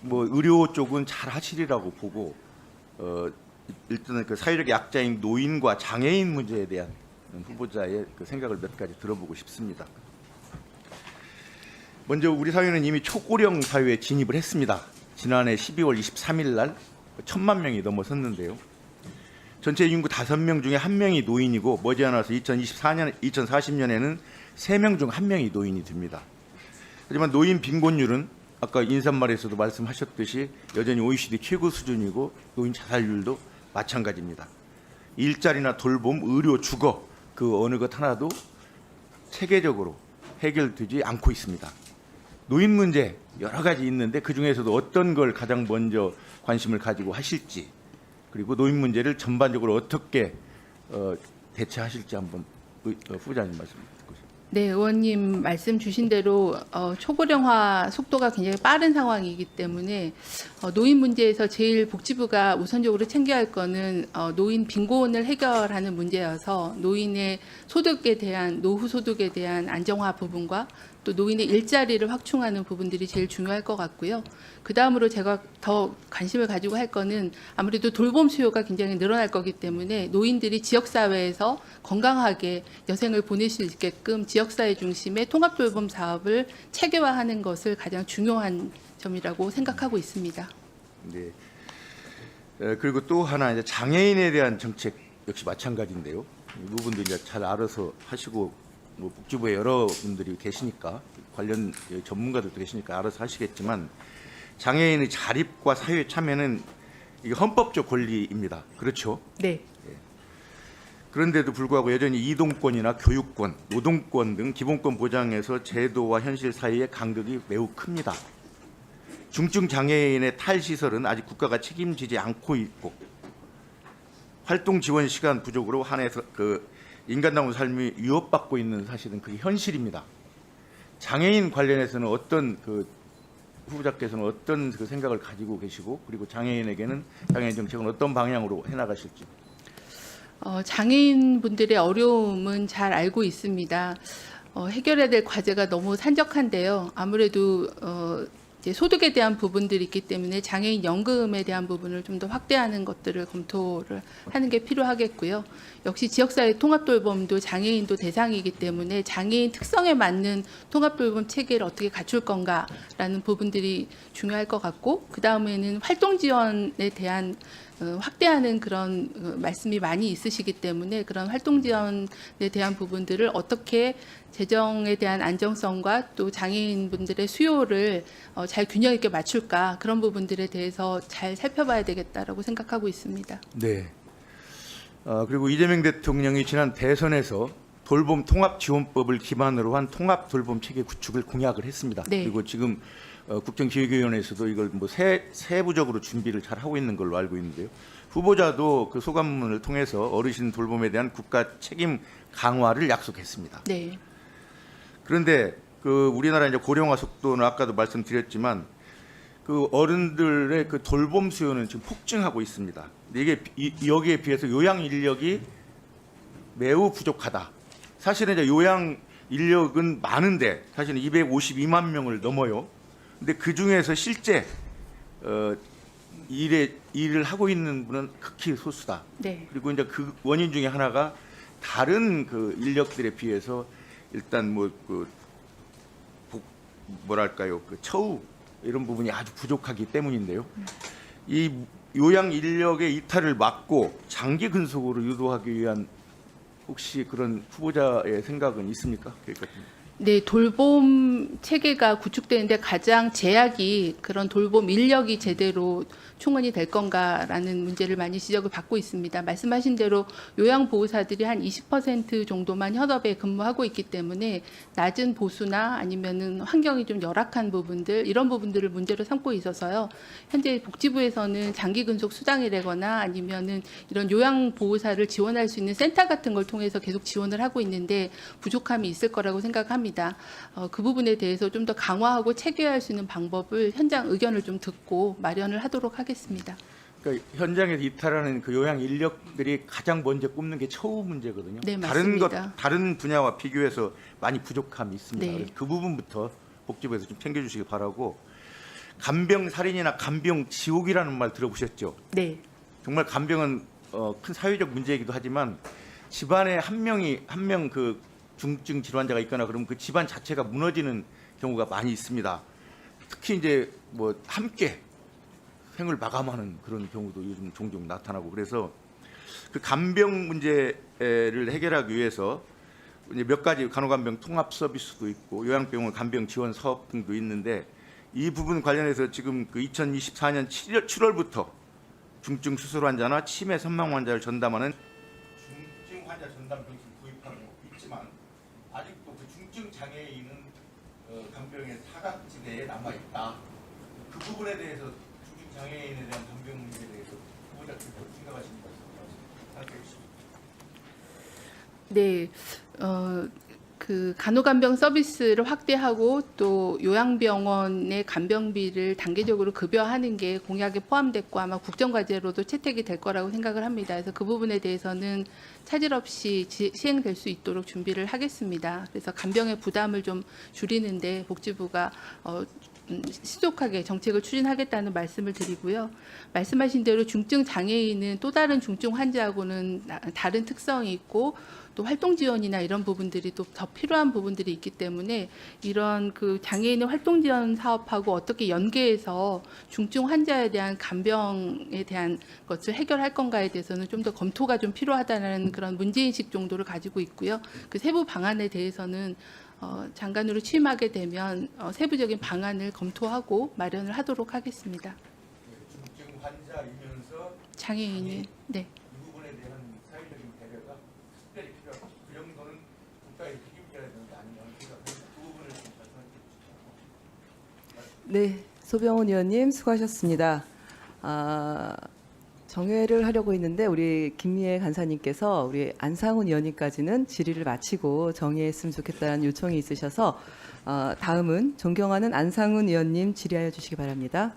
뭐 의료 쪽은 잘 하시리라고 보고 일단은 그 사회적 약자인 노인과 장애인 문제에 대한 후보자의 그 생각을 몇 가지 들어보고 싶습니다. 먼저 우리 사회는 이미 초고령 사회에 진입을 했습니다. 지난해 12월 23일 날 1,000만 명이 넘어섰는데요. 전체 인구 5명 중에 1명이 노인이고 머지않아서 2040년에는 3명 중 1명이 노인이 됩니다. 하지만 노인 빈곤율은 아까 인사말에서도 말씀하셨듯이 여전히 OECD 최고 수준이고 노인 자살률도 마찬가지입니다. 일자리나 돌봄, 의료, 주거 그 어느 것 하나도 체계적으로 해결되지 않고 있습니다. 노인 문제 여러 가지 있는데 그중에서도 어떤 걸 가장 먼저 관심을 가지고 하실지, 그리고 노인 문제를 전반적으로 어떻게 대처하실지 한번 후보자님 말씀 듣고 싶습니다. 네, 의원님 말씀 주신 대로 초고령화 속도가 굉장히 빠른 상황이기 때문에 노인 문제에서 제일 복지부가 우선적으로 챙겨야 할 거는 노인 빈곤을 해결하는 문제여서 노인의 소득에 대한 노후 소득에 대한 안정화 부분과 또 노인의 일자리를 확충하는 부분들이 제일 중요할 것 같고요. 그 다음으로 제가 더 관심을 가지고 할 거는 아무래도 돌봄 수요가 굉장히 늘어날 거기 때문에 노인들이 지역사회에서 건강하게 여생을 보낼 수 있게끔 지역사회 중심의 통합돌봄 사업을 체계화하는 것을 가장 중요한 점이라고 생각하고 있습니다. 네. 그리고 또 하나 이제 장애인에 대한 정책 역시 마찬가지인데요. 이 부분도 이제 잘 알아서 하시고 뭐 복지부에 여러 분들이 계시니까 관련 전문가들도 계시니까 알아서 하시겠지만 장애인의 자립과 사회 참여는 이게 헌법적 권리입니다. 그렇죠? 네. 그런데도 불구하고 여전히 이동권이나 교육권, 노동권 등 기본권 보장에서 제도와 현실 사이의 간극이 매우 큽니다. 중증 장애인의 탈시설은 아직 국가가 책임지지 않고 있고 활동 지원 시간 부족으로 한해서 인간다운 삶이 위협받고 있는 사실은 그게 현실입니다. 장애인 관련해서는 어떤 후보자께서는 어떤 그 생각을 가지고 계시고 그리고 장애인에게는 장애인 정책은 어떤 방향으로 해나가실지. 장애인분들의 어려움은 잘 알고 있습니다. 해결해야 될 과제가 너무 산적한데요. 아무래도 이제 소득에 대한 부분들이 있기 때문에 장애인 연금에 대한 부분을 좀 더 확대하는 것들을 검토를 하는 게 필요하겠고요. 역시 지역사회 통합돌봄도 장애인도 대상이기 때문에 장애인 특성에 맞는 통합돌봄 체계를 어떻게 갖출 건가라는 부분들이 중요할 것 같고, 그 다음에는 활동 지원에 대한 확대하는 그런 말씀이 많이 있으시기 때문에 그런 활동 지원에 대한 부분들을 어떻게 재정에 대한 안정성과 또 장애인분들의 수요를 잘 균형 있게 맞출까, 그런 부분들에 대해서 잘 살펴봐야 되겠다라고 생각하고 있습니다. 네. 그리고 이재명 대통령이 지난 대선에서 돌봄 통합지원법을 기반으로 한 통합돌봄 체계 구축을 공약을 했습니다. 네. 그리고 지금 국정기획위원회에서도 이걸 뭐 세부적으로 준비를 잘 하고 있는 걸로 알고 있는데요. 후보자도 그 소감문을 통해서 어르신 돌봄에 대한 국가 책임 강화를 약속했습니다. 네. 그런데 우리나라 이제 고령화 속도는 아까도 말씀드렸지만 그 어른들의 그 돌봄 수요는 지금 폭증하고 있습니다. 근데 이게 여기에 비해서 요양 인력이 매우 부족하다. 사실은 이제 요양 인력은 많은데 사실은 252만 명을 넘어요. 근데 그 중에서 실제 일을 하고 있는 분은 극히 소수다. 네. 그리고 이제 그 원인 중에 하나가 다른 그 인력들에 비해서 일단 뭐랄까요, 그 처우 이런 부분이 아주 부족하기 때문인데요. 이 요양 인력의 이탈을 막고 장기 근속으로 유도하기 위한 혹시 그런 후보자의 생각은 있습니까? 네, 돌봄 체계가 구축되는데 가장 제약이 그런 돌봄 인력이 제대로 충원이 될 건가라는 문제를 많이 지적을 받고 있습니다. 말씀하신 대로 요양보호사들이 한 20% 정도만 현업에 근무하고 있기 때문에 낮은 보수나 아니면은 환경이 좀 열악한 부분들, 이런 부분들을 문제로 삼고 있어서요. 현재 복지부에서는 장기 근속 수당이라거나 아니면은 이런 요양보호사를 지원할 수 있는 센터 같은 걸 통해서 계속 지원을 하고 있는데 부족함이 있을 거라고 생각합니다. 그 부분에 대해서 좀 더 강화하고 체계화할 수 있는 방법을 현장 의견을 좀 듣고 마련을 하도록 하겠습니다. 그러니까 현장에서 이탈하는 그 요양 인력들이 가장 먼저 꼽는 게 처우 문제거든요. 네, 맞습니다. 다른 분야와 비교해서 많이 부족함이 있습니다. 네. 그래서 그 부분부터 복지부에서 좀 챙겨주시기 바라고. 간병 살인이나 간병 지옥이라는 말 들어보셨죠? 네. 정말 간병은 큰 사회적 문제이기도 하지만 집안에 한 명 그 중증 질환자가 있거나 그러면 그 집안 자체가 무너지는 경우가 많이 있습니다. 특히 이제 뭐 함께 생을 마감하는 그런 경우도 요즘 종종 나타나고 그래서 그 간병 문제를 해결하기 위해서 이제 몇 가지 간호간병 통합 서비스도 있고 요양병원 간병 지원 사업 등도 있는데 이 부분 관련해서 지금 그 2024년 7월부터 중증 수술 환자나 치매 선망 환자를 전담하는 중증 환자 전담 병실 도입하고 있지만 아직도 그 중증 장애인은 간병의 사각지대에 남아 있다. 그 부분에 대해서 중증 장애인에 대한 간병 문제에 대해서 후보자께서 생각하십니까? 살펴 주십시오. 네, 그 간호간병 서비스를 확대하고 또 요양병원의 간병비를 단계적으로 급여하는 게 공약에 포함됐고 아마 국정과제로도 채택이 될 거라고 생각을 합니다. 그래서 그 부분에 대해서는 차질 없이 시행될 수 있도록 준비를 하겠습니다. 그래서 간병의 부담을 좀 줄이는데 복지부가 신속하게 정책을 추진하겠다는 말씀을 드리고요. 말씀하신 대로 중증 장애인은 또 다른 중증 환자하고는 다른 특성이 있고 또 활동 지원이나 이런 부분들이 또 더 필요한 부분들이 있기 때문에 이런 그 장애인의 활동 지원 사업하고 어떻게 연계해서 중증 환자에 대한 간병에 대한 것을 해결할 건가에 대해서는 좀 더 검토가 좀 필요하다는 그런 문제인식 정도를 가지고 있고요. 그 세부 방안에 대해서는 장관으로 취임하게 되면 세부적인 방안을 검토하고 마련을 하도록 하겠습니다. 중증 환자이면서 장애인이 네. 이 부분에 대한 사회적인 배려가 특별히 필요하고 그 정도는 국가의 책임져야 되는 게 아닌가 하는 생각을 그 부분을 좀 말씀해 주시죠. 네, 소병훈 의원님 수고하셨습니다. 정회를 하려고 했는데 우리 김미애 간사님께서 우리 안상훈 의원님까지는 질의를 마치고 정의했으면 좋겠다는 요청이 있으셔서 다음은 존경하는 안상훈 의원님 질의하여 주시기 바랍니다.